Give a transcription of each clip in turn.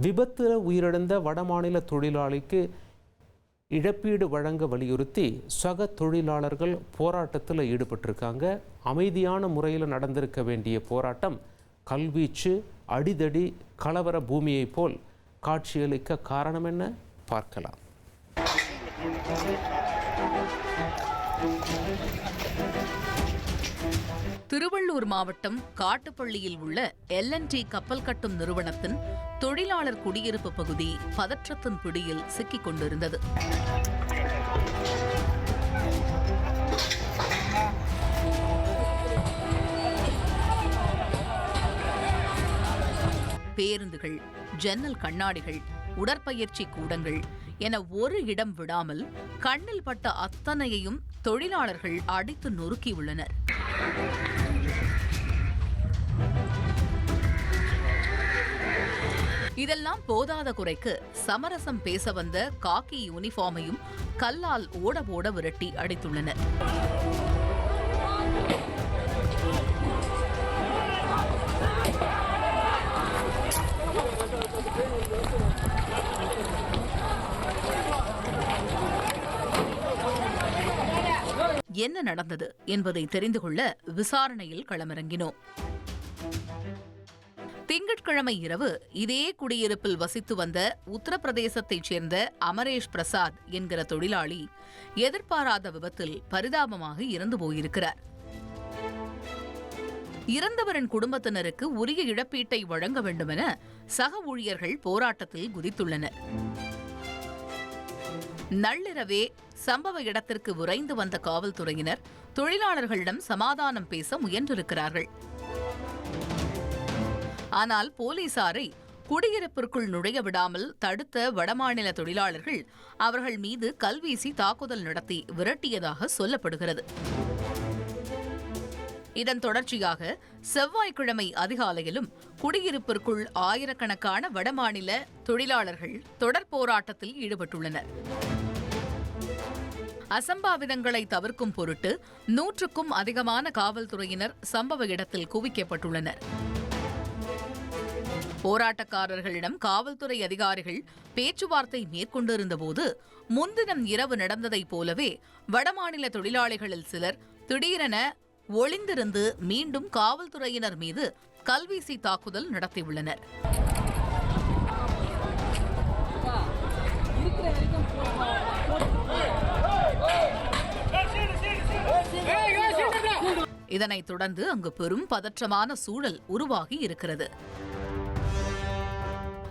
விபத்தில் உயிரிழந்த வடமாநில தொழிலாளிக்கு இழப்பீடு வழங்க வலியுறுத்தி சக தொழிலாளர்கள் போராட்டத்தில் ஈடுபட்டிருக்காங்க. அமைதியான முறையில் நடந்திருக்க வேண்டிய போராட்டம் கல்வீச்சு, அடிதடி, கலவர பூமியை போல் காட்சியளிக்க காரணம் என்ன பார்க்கலாம். திருவள்ளூர் மாவட்டம் காட்டுப்பள்ளியில் உள்ள L&T கப்பல் கட்டும் நிறுவனத்தின் தொழிலாளர் குடியிருப்பு பகுதி பதற்றத்தின் பிடியில் சிக்கிக் கொண்டிருந்தது. பேருந்துகள், ஜன்னல் கண்ணாடிகள், உடற்பயிற்சி கூடங்கள் என ஒரு இடம் விடாமல் கண்ணில் பட்ட அத்தனையையும் தொழிலாளர்கள் அடித்து நொறுக்கியுள்ளனர். இதெல்லாம் போதாத குறைக்கு சமரசம் பேச வந்த காக்கி யூனிஃபார்மையும் கல்லால் ஓட ஓட விரட்டி அடித்துள்ளனர். என்ன நடந்தது என்பதை தெரிந்து கொள்ள விசாரணையில் களமிறங்கினோம். திங்கட்கிழமை இரவு இதே குடியிருப்பில் வசித்து வந்த உத்தரப்பிரதேசத்தைச் சேர்ந்த அமரேஷ் பிரசாத் என்கிற தொழிலாளி எதிர்பாராத விபத்தில் பரிதாபமாக இறந்து போயிருக்கிறார். இறந்தவரின் குடும்பத்தினருக்கு உரிய இழப்பீட்டை வழங்க வேண்டுமென சக ஊழியர்கள் போராட்டத்தில் குதித்துள்ளனர். நள்ளிரவே சம்பவ இடத்திற்கு விரைந்து வந்த காவல்துறையினர் தொழிலாளர்களிடம் சமாதானம் பேச முயன்றிருக்கிறார்கள். ஆனால் போலீசாரை குடியிருப்பிற்குள் நுழைய விடாமல் தடுத்த வடமாநில தொழிலாளர்கள் அவர்கள் மீது கல்வீசி தாக்குதல் நடத்தி விரட்டியதாக சொல்லப்படுகிறது. இதன் தொடர்ச்சியாக செவ்வாய்க்கிழமை அதிகாலையிலும் குடியிருப்பிற்குள் ஆயிரக்கணக்கான வடமாநில தொழிலாளர்கள் தொடர் போராட்டத்தில் ஈடுபட்டுள்ளனர். அசம்பாவிதங்களை தவிர்க்கும் பொருட்டு 100க்கும் அதிகமான காவல்துறையினர் சம்பவ இடத்தில் குவிக்கப்பட்டுள்ளனர். போராட்டக்காரர்களிடம் காவல்துறை அதிகாரிகள் பேச்சுவார்த்தை மேற்கொண்டிருந்தபோது முன்தினம் இரவு நடந்ததைப் போலவே வடமாநில தொழிலாளிகளில் சிலர் திடீரென ஒளிந்திருந்து மீண்டும் காவல்துறையினர் மீது கல்வீசி தாக்குதல் நடத்தியுள்ளனர். இதனைத் தொடர்ந்து அங்கு பெரும் பதற்றமான சூழல் உருவாகி இருக்கிறது.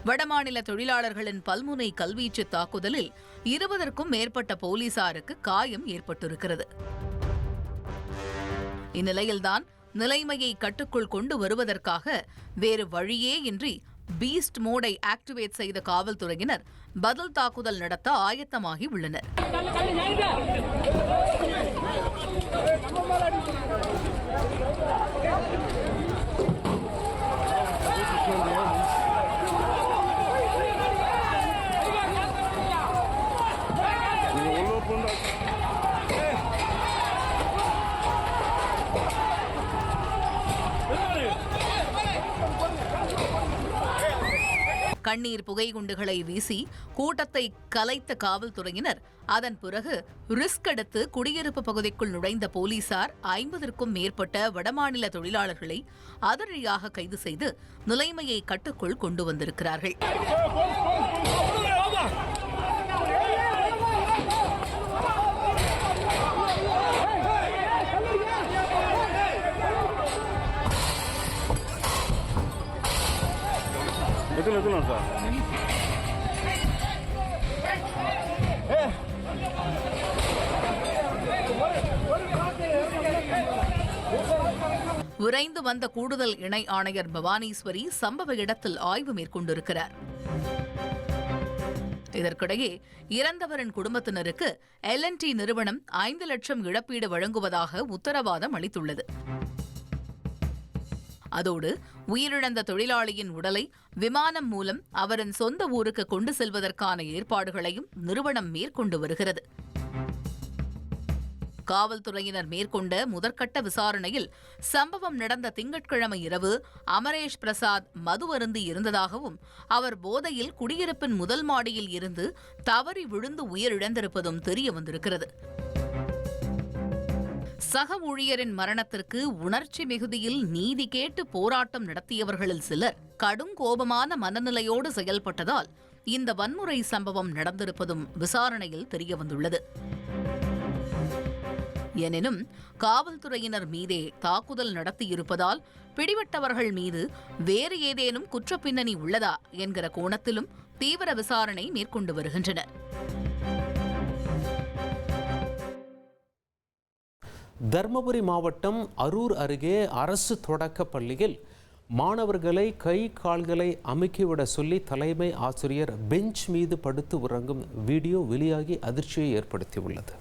வடமாநில தொழிலாளர்களின் பல்முனை கல்வீச்சு தாக்குதலில் 20க்கும் மேற்பட்ட போலீசாருக்கு காயம் ஏற்பட்டிருக்கிறது. இந்நிலையில்தான் நிலைமையை கட்டுக்குள் கொண்டு வருவதற்காக வேறு வழியே இன்றி பீஸ்ட் மோடை ஆக்டிவேட் செய்த காவல்துறையினர் பதில் தாக்குதல் நடத்த ஆயத்தமாகி உள்ளனர். கண்ணீர் புகைகுண்டுகளை வீசி கூட்டத்தை கலைத்த காவல்துறையினர் அதன் பிறகு ரிஸ்க் எடுத்து குடியிருப்பு பகுதிக்குள் நுழைந்த போலீசார் 50க்கும் மேற்பட்ட வடமாநில தொழிலாளர்களை அதிரடியாக கைது செய்து நிலைமையை கட்டுக்குள் கொண்டு வந்திருக்கிறார்கள். விரைந்து வந்த கூடுதல் இணை ஆணையர் பவானீஸ்வரி சம்பவ இடத்தில் ஆய்வு மேற்கொண்டிருக்கிறார். இதற்கிடையே இறந்தவரின் குடும்பத்தினருக்கு L&T நிறுவனம் 5 லட்சம் இழப்பீடு வழங்குவதாக உத்தரவாதம் அளித்துள்ளது. அதோடு உயிரிழந்த தொழிலாளியின் உடலை விமானம் மூலம் அவரின் சொந்த ஊருக்கு கொண்டு செல்வதற்கான ஏற்பாடுகளையும் நிறுவனம் மேற்கொண்டு வருகிறது. காவல்துறையினர் மேற்கொண்ட முதற்கட்ட விசாரணையில் சம்பவம் நடந்த திங்கட்கிழமை இரவு அமரேஷ் பிரசாத் மது அருந்தி இருந்ததாகவும் அவர் போதையில் குடியிருப்பின் முதல் மாடியில் இருந்து தவறி விழுந்து உயிரிழந்திருப்பதும் தெரிய வந்திருக்கிறது. சக ஊழியரின் மரணத்திற்கு உணர்ச்சி மிகுதியில் நீதி கேட்டு போராட்டம் நடத்தியவர்களில் சிலர் கடும் கோபமான மனநிலையோடு செயல்பட்டதால் இந்த வன்முறை சம்பவம் நடந்திருப்பதும் விசாரணையில் தெரியவந்துள்ளது. எனினும் காவல்துறையினர் மீதே தாக்குதல் நடத்தியிருப்பதால் பிடிபட்டவர்கள் மீது வேறு ஏதேனும் குற்றப்பின்னணி உள்ளதா என்கிற கோணத்திலும் தீவிர விசாரணை மேற்கொண்டு வருகின்றனர். தர்மபுரி மாவட்டம் அரூர் அருகே அரசு தொடக்கப் பள்ளியில் மாணவர்களை கை கால்களை அமுக்கிவிட சொல்லி தலைமை ஆசிரியர் பெஞ்ச் மீது படுத்து உறங்கும் வீடியோ வெளியாகி அதிர்ச்சியை ஏற்படுத்தியுள்ளது.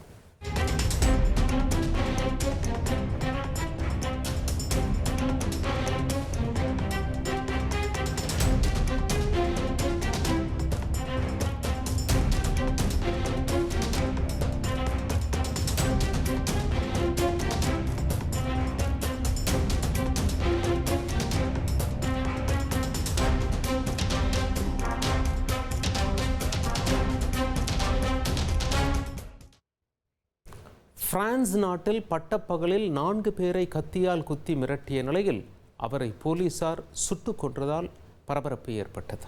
பிரான்ஸ் நாட்டில் பட்டப்பகலில் 4 பேரை கத்தியால் குத்தி மிரட்டிய நிலையில் அவரை போலீசார் சுட்டுக் கொன்றதால் பரபரப்பு ஏற்பட்டது.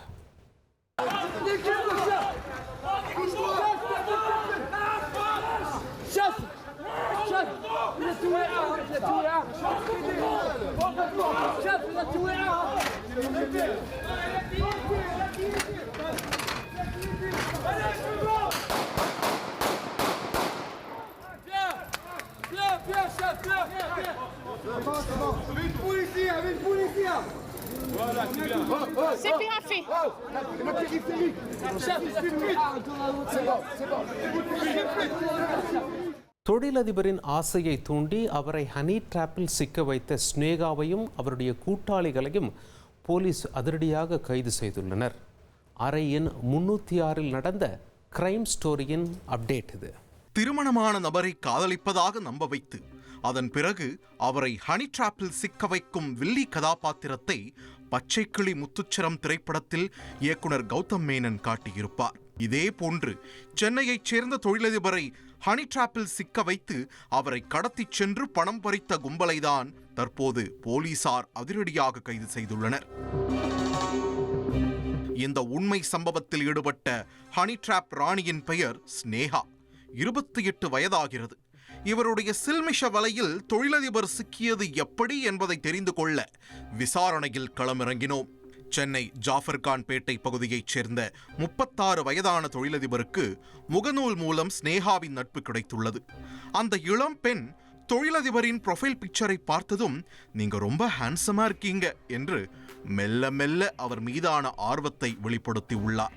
C'est bien fait. தொழிலதிபரின் ஆசையை தூண்டி அவரை ஹனி டிராப்பில் சிக்க வைத்த ஸ்னேகாவையும் அவருடைய கூட்டாளிகளையும் போலீஸ் அதிரடியாக கைது செய்துள்ளனர். அறை எண் 306 நடந்த கிரைம் ஸ்டோரியின் அப்டேட் இது. திருமணமான நபரை காதலிப்பதாக நம்ப வைத்து அதன் பிறகு அவரை ஹனி டிராப்பில் சிக்க வைக்கும் வில்லி கதாபாத்திரத்தை பச்சைக்கிளி முத்துச்சரம் திரைப்படத்தில் இயக்குனர் கௌதம் மேனன் காட்டியிருப்பார். இதே போன்று சென்னையைச் சேர்ந்த தொழிலதிபரை ஹனி டிராப்பில் சிக்க வைத்து அவரை கடத்திச் சென்று பணம் பறித்த கும்பலைதான் தற்போது போலீசார் அதிரடியாக கைது செய்துள்ளனர். இந்த உண்மை சம்பவத்தில் ஈடுபட்ட ஹனி டிராப் ராணியின் பெயர் ஸ்னேகா. 28 வயதாகிறது. இவருடைய சில்மிஷ வலையில் தொழிலதிபர் சிக்கியது எப்படி என்பதை தெரிந்து கொள்ள விசாரணையில் களமிறங்கினோம். சென்னை ஜாஃபர்கான் பேட்டை பகுதியைச் சேர்ந்த 36 வயதான தொழிலதிபருக்கு முகநூல் மூலம் ஸ்னேகாவின் நட்பு கிடைத்துள்ளது. அந்த இளம் பெண் தொழிலதிபரின் ப்ரொஃபைல் பிக்சரை பார்த்ததும் நீங்க ரொம்ப ஹேண்ட்ஸமா இருக்கீங்க என்று மெல்ல மெல்ல அவர் மீதான ஆர்வத்தை வெளிப்படுத்தி உள்ளார்.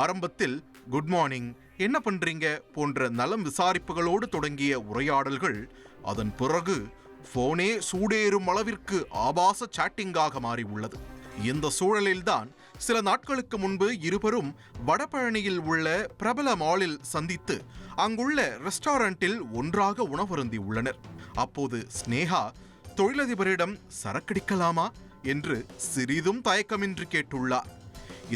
ஆரம்பத்தில் குட் மார்னிங், என்ன பண்றீங்க போன்ற நலம் விசாரிப்புகளோடு தொடங்கிய உரையாடல்கள் அதன் பிறகு போனே சூடேறும் அளவிற்கு ஆபாச சாட்டிங்காக மாறி உள்ளது. இந்த சூழலில்தான் சில நாட்களுக்கு முன்பு இருவரும் வடபழனியில் உள்ள பிரபல மாலில் சந்தித்து அங்குள்ள ரெஸ்டாரண்டில் ஒன்றாக உணவருந்தி உள்ளனர். அப்போது ஸ்னேகா தொழிலதிபரிடம் சரக்கடிக்கலாமா என்று சிறிதும் தயக்கமின்றி கேட்டுள்ளார்.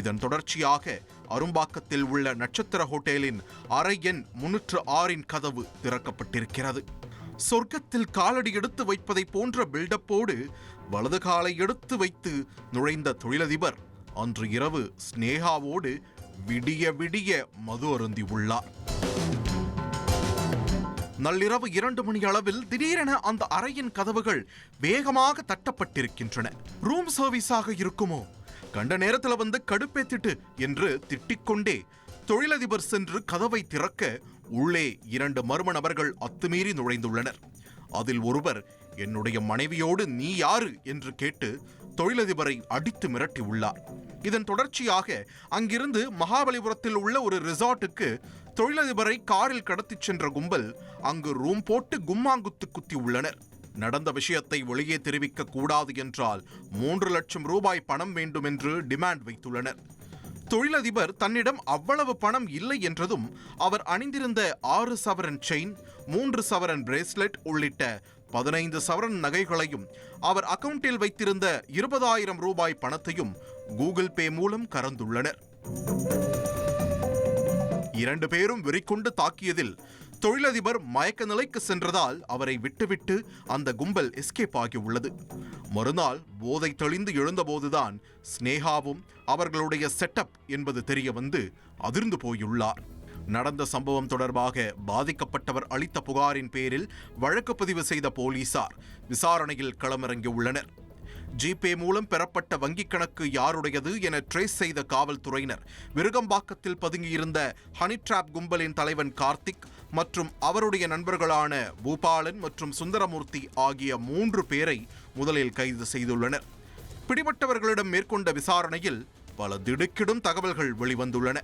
இதன் தொடர்ச்சியாக அரும்பாக்கத்தில் உள்ள நட்சத்திர ஹோட்டலின் அறை எண் 306 கதவு திறக்கப்பட்டிருக்கிறது. சொர்க்கத்தில் காலடி எடுத்து வைப்பதை போன்ற பில்டப்போடு வலது காலை எடுத்து வைத்து நுழைந்த தொழிலதிபர் அன்று இரவு ஸ்னேகாவோடு விடிய விடிய மது அருந்தி உள்ளார். நள்ளிரவு 2 மணி அளவில் திடீரென அந்த அறையின் கதவுகள் வேகமாக தட்டப்பட்டிருக்கின்றன. ரூம் சர்வீஸாக இருக்குமோ, கண்ட நேரத்தில் வந்து கடுப்பேத்திட்டு என்று திட்டிக்கொண்டே தொழிலதிபர் சென்று கதவை திறக்க உள்ளே 2 மர்ம நபர்கள் அத்துமீறி நுழைந்துள்ளனர். அதில் ஒருவர் என்னுடைய மனைவியோடு நீ யாரு என்று கேட்டு தொழிலதிபரை அடித்து மிரட்டி உள்ளார். இதன் தொடர்ச்சியாக அங்கிருந்து மகாபலிபுரத்தில் உள்ள ஒரு ரிசார்ட்டுக்கு தொழிலதிபரை காரில் கடத்திச் சென்ற கும்பல் அங்கு ரூம் போட்டு கும்மாங்குத்து குத்தி உள்ளனர். நடந்த விஷயத்தை வெளியே தெரிவிக்க கூடாது என்றால் 3 லட்சம் ரூபாய் பணம் வேண்டும் என்று டிமாண்ட் வைத்துள்ளனர். தொழிலதிபர் தன்னிடம் அவ்வளவு பணம் இல்லை என்றதும் அவர் அணிந்திருந்த 6 சவரன் செயின், 3 சவரன் பிரேஸ்லெட் உள்ளிட்ட 15 சவரன் நகைகளையும் அவர் அக்கவுண்டில் வைத்திருந்த 20,000 ரூபாய் பணத்தையும் கூகுள் பே மூலம் கறந்துள்ளனர். 2 பேரும் வெறிக்கொண்டு தாக்கியதில் தொழிலதிபர் மயக்க நிலைக்கு சென்றதால் அவரை விட்டுவிட்டு அந்த கும்பல் எஸ்கேப் ஆகியுள்ளது. மறுநாள் போதை தெளிந்து எழுந்தபோதுதான் ஸ்னேகாவும் அவர்களுடைய செட்டப் என்பது தெரிய வந்து அதிர்ந்து போயுள்ளார். நடந்த சம்பவம் தொடர்பாக பாதிக்கப்பட்டவர் அளித்த புகாரின் பேரில் வழக்கு பதிவு செய்த போலீசார் விசாரணையில் களமிறங்கியுள்ளனர். ஜிபே மூலம் பெறப்பட்ட வங்கிக் கணக்கு யாருடையது என ட்ரேஸ் செய்த காவல்துறையினர் விருகம்பாக்கத்தில் பதுங்கியிருந்த ஹனி டிராப் கும்பலின் தலைவன் கார்த்திக் மற்றும் அவருடைய நண்பர்களான பூபாலன் மற்றும் சுந்தரமூர்த்தி ஆகிய 3 பேரை முதலில் கைது செய்துள்ளனர். பிடிபட்டவர்களிடம் மேற்கொண்ட விசாரணையில் பல திடுக்கிடும் தகவல்கள் வெளிவந்துள்ளன.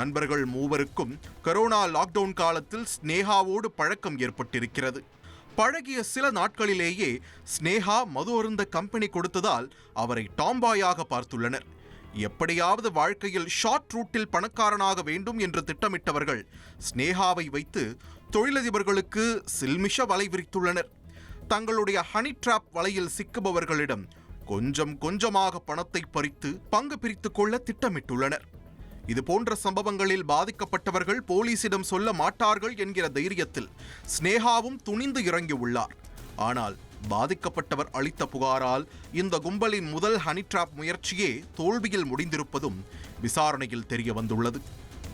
நண்பர்கள் 3 கொரோனா லாக்டவுன் காலத்தில் ஸ்னேகாவோடு பழக்கம் ஏற்பட்டிருக்கிறது. பழகிய சில நாட்களிலேயே ஸ்னேகா மது அருந்த கம்பெனி கொடுத்ததால் அவரை டாம்பாயாக பார்த்துள்ளனர். எப்படியாவது வாழ்க்கையில் ஷார்ட் ரூட்டில் பணக்காரனாக வேண்டும் என்று திட்டமிட்டவர்கள் ஸ்னேகாவை வைத்து தொழிலதிபர்களுக்கு சில்மிஷ வலை விரித்துள்ளனர். தங்களுடைய ஹனி டிராப் வலையில் சிக்குபவர்களிடம் கொஞ்சம் கொஞ்சமாக பணத்தை பறித்து பங்கு பிரித்துக் கொள்ள திட்டமிட்டுள்ளனர். இதுபோன்ற சம்பவங்களில் பாதிக்கப்பட்டவர்கள் போலீசிடம் சொல்ல மாட்டார்கள் என்கிற தைரியத்தில் ஸ்னேகாவும் துணிந்து இறங்கியுள்ளார். ஆனால் பாதிக்கப்பட்டவர் அளித்த புகாரால் இந்த கும்பலின் முதல் ஹனி டிராப் முயற்சியே தோல்வியில் முடிந்திருப்பதும் விசாரணையில் தெரிய வந்துள்ளது.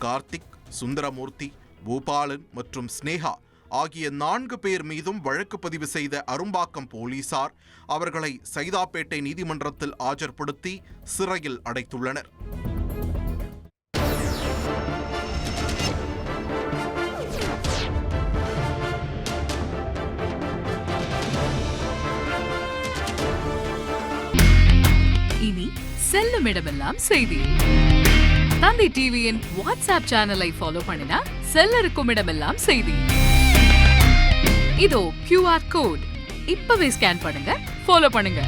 கார்த்திக், சுந்தரமூர்த்தி, பூபாலன் மற்றும் ஸ்னேகா ஆகிய 4 பேர் மீதும் வழக்கு பதிவு செய்த அரும்பாக்கம் போலீசார் அவர்களை சைதாப்பேட்டை நீதிமன்றத்தில் ஆஜர்படுத்தி சிறையில் அடைத்துள்ளனர். இனி செல்லும் இடமெல்லாம் செய்தி. தந்தி டிவியின் வாட்ஸ்அப் சேனலை ஃபாலோ பண்ணினா செல்ல இருக்கும் இடமெல்லாம் செய்தி. இதோ QR கோட் இப்பவே ஸ்கேன் பண்ணுங்க, ஃபாலோ பண்ணுங்க.